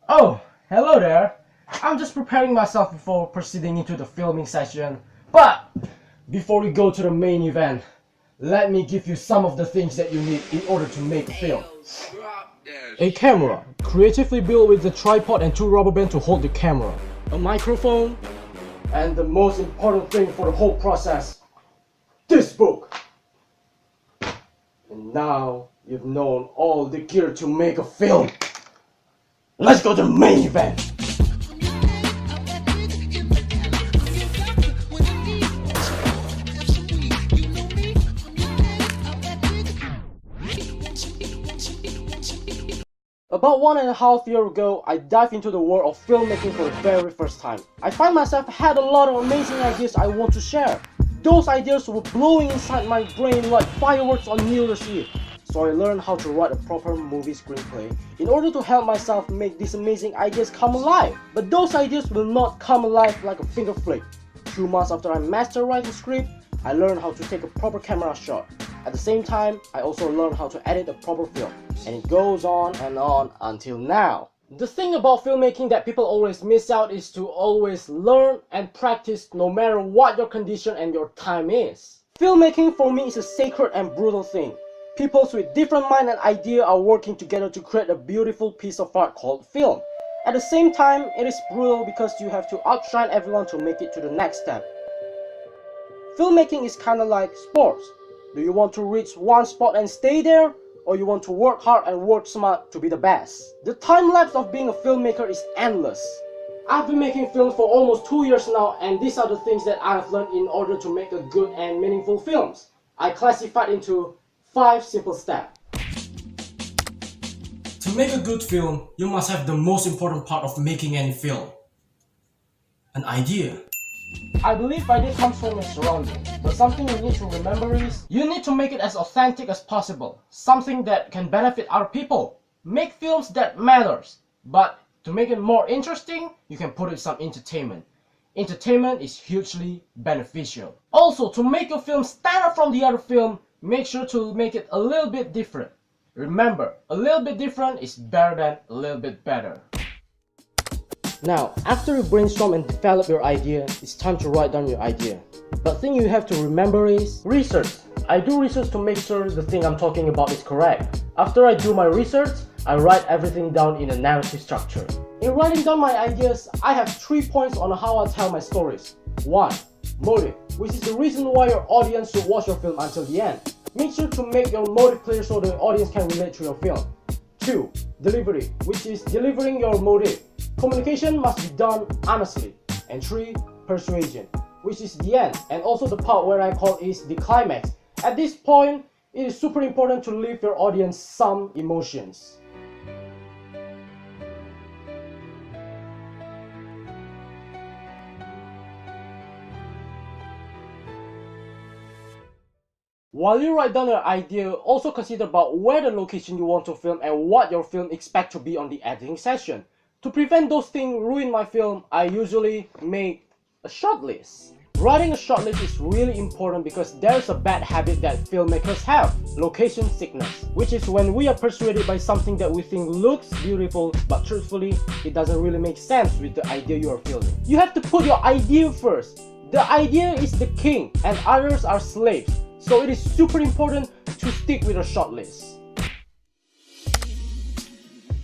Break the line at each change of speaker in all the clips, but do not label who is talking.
Oh, hello there. I'm just preparing myself before proceeding into the filming session. But before we go to the main event, let me give you some of the things that you need in order to make a film. A camera, creatively built with a tripod and two rubber bands to hold the camera. A microphone, and the most important thing for the whole process, this book. And now you've known all the gear to make a film. Let's go to the main event. About 1.5 years ago, I dived into the world of filmmaking for the very first time. I find myself had a lot of amazing ideas I want to share. Those ideas were blowing inside my brain like fireworks on New Year's Eve. So I learned how to write a proper movie screenplay in order to help myself make these amazing ideas come alive. But those ideas will not come alive like a finger flick. 2 months after I mastered writing script, I learned how to take a proper camera shot. At the same time, I also learned how to edit a proper film. And it goes on until now. The thing about filmmaking that people always miss out is to always learn and practice no matter what your condition and your time is. Filmmaking for me is a sacred and brutal thing. People with different mind and idea are working together to create a beautiful piece of art called film. At the same time, it is brutal because you have to outshine everyone to make it to the next step. Filmmaking is kinda like sports. Do you want to reach one spot and stay there? Or you want to work hard and work smart to be the best? The time lapse of being a filmmaker is endless. I've been making films for almost 2 years now, and these are the things that I've learned in order to make a good and meaningful films. I classified into 5 simple steps. To make a good film, you must have the most important part of making any film: an idea. I believe idea comes from your surroundings, but something you need to remember is you need to make it as authentic as possible, something that can benefit other people. Make films that matters, but to make it more interesting, you can put in some entertainment. Entertainment is hugely beneficial. Also, to make your film stand out from the other film, make sure to make it a little bit different. Remember, a little bit different is better than a little bit better. Now, after you brainstorm and develop your idea, it's time to write down your idea. But thing you have to remember is research. I do research to make sure the thing I'm talking about is correct. After I do my research, I write everything down in a narrative structure. In writing down my ideas, I have 3 points on how I tell my stories. 1. Motive, which is the reason why your audience should watch your film until the end. Make sure to make your motive clear so the audience can relate to your film. 2. Delivery, which is delivering your motive. Communication must be done honestly. And 3. Persuasion, which is the end, and also the part where I call is the climax. At this point, it is super important to leave your audience some emotions. While you write down your idea, also consider about where the location you want to film and what your film expects to be on the editing session. To prevent those things ruin my film, I usually make a shortlist. Writing a shortlist is really important because there's a bad habit that filmmakers have: location sickness, which is when we are persuaded by something that we think looks beautiful, but truthfully, it doesn't really make sense with the idea you are filming. You have to put your idea first. The idea is the king and others are slaves, so it is super important to stick with a shortlist.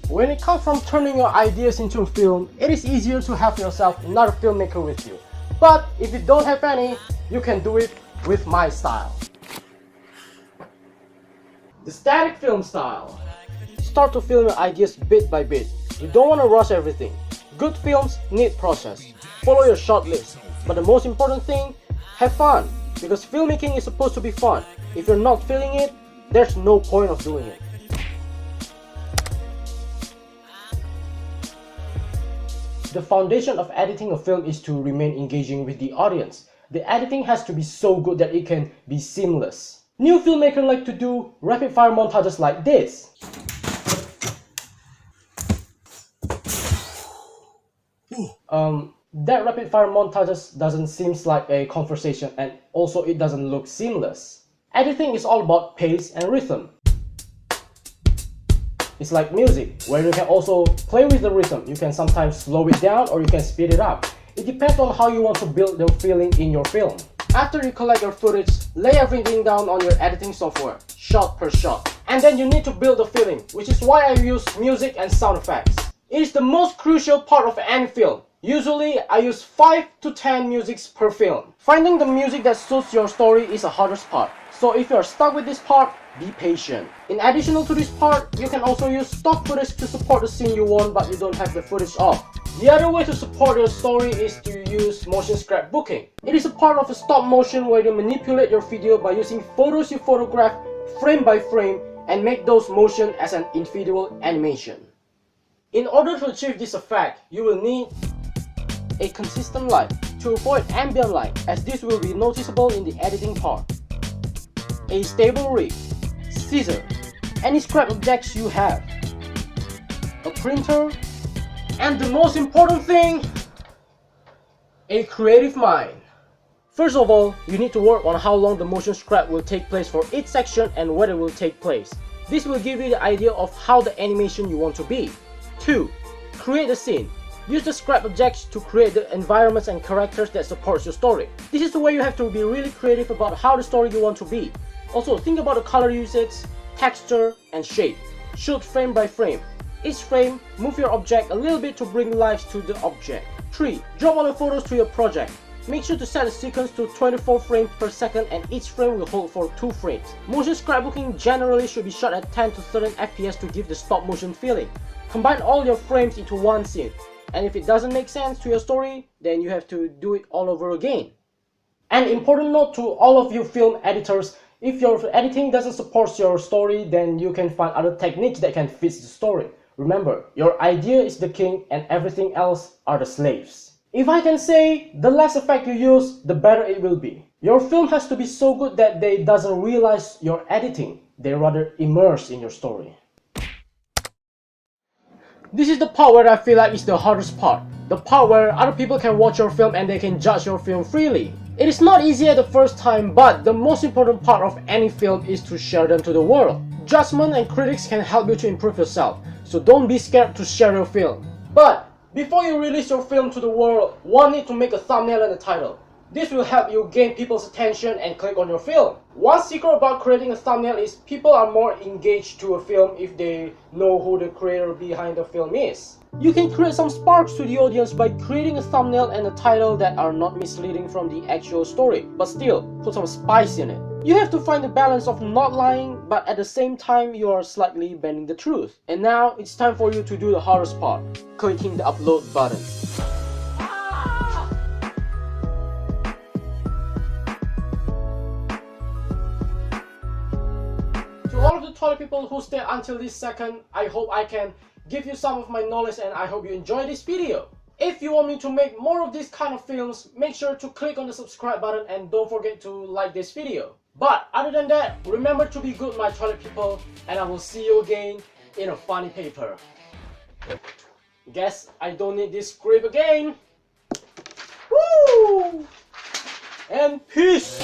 When it comes from turning your ideas into a film, it is easier to have yourself another filmmaker with you. But if you don't have any, you can do it with my style. The static film style. Start to film your ideas bit by bit. You don't want to rush everything. Good films need process. Follow your short list. But the most important thing, have fun. Because filmmaking is supposed to be fun. If you're not feeling it, there's no point of doing it. The foundation of editing a film is to remain engaging with the audience. The editing has to be so good that it can be seamless. New filmmakers like to do rapid fire montages like this. That rapid fire montages doesn't seem like a conversation, and also it doesn't look seamless. Editing is all about pace and rhythm. It's like music, where you can also play with the rhythm. You can sometimes slow it down or you can speed it up. It depends on how you want to build the feeling in your film. After you collect your footage, lay everything down on your editing software, shot per shot. And then you need to build the feeling, which is why I use music and sound effects. It is the most crucial part of any film. Usually, I use 5 to 10 musics per film. Finding the music that suits your story is the hardest part. So if you are stuck with this part, be patient. In addition to this part, you can also use stock footage to support the scene you want but you don't have the footage of. The other way to support your story is to use motion scrapbooking. It is a part of a stop motion where you manipulate your video by using photos you photograph frame by frame and make those motion as an individual animation. In order to achieve this effect, you will need a consistent light to avoid ambient light, as this will be noticeable in the editing part, a stable rig, scissor, any scrap objects you have, a printer, and the most important thing, a creative mind. First of all, you need to work on how long the motion scrap will take place for each section and where it will take place. This will give you the idea of how the animation you want to be. 2. Create a scene. Use the scrap objects to create the environments and characters that supports your story. This is the way you have to be really creative about how the story you want to be. Also, think about the color usage, texture, and shape. Shoot frame by frame. Each frame, move your object a little bit to bring life to the object. 3. Drop all the photos to your project. Make sure to set the sequence to 24 frames per second and each frame will hold for 2 frames. Motion scrapbooking generally should be shot at 10 to 13 FPS to give the stop motion feeling. Combine all your frames into one scene. And if it doesn't make sense to your story, then you have to do it all over again. An important note to all of you film editors, if your editing doesn't support your story, then you can find other techniques that can fit the story. Remember, your idea is the king and everything else are the slaves. If I can say, the less effect you use, the better it will be. Your film has to be so good that they doesn't realize your editing, they rather immerse in your story. This is the part where I feel like is the hardest part. The part where other people can watch your film and they can judge your film freely. It is not easy at the first time, but the most important part of any film is to share them to the world. Judgment and critics can help you to improve yourself, so don't be scared to share your film. But before you release your film to the world, one need to make a thumbnail and a title. This will help you gain people's attention and click on your film. One secret about creating a thumbnail is people are more engaged to a film if they know who the creator behind the film is. You can create some sparks to the audience by creating a thumbnail and a title that are not misleading from the actual story, but still put some spice in it. You have to find the balance of not lying, but at the same time you are slightly bending the truth. And now it's time for you to do the hardest part, clicking the upload button. To all of the toilet people who stay until this second, I hope I can give you some of my knowledge and I hope you enjoy this video. If you want me to make more of these kind of films, make sure to click on the subscribe button and don't forget to like this video. But other than that, remember to be good my toilet people, and I will see you again in a funny paper. Guess I don't need this script again. Woo! And peace!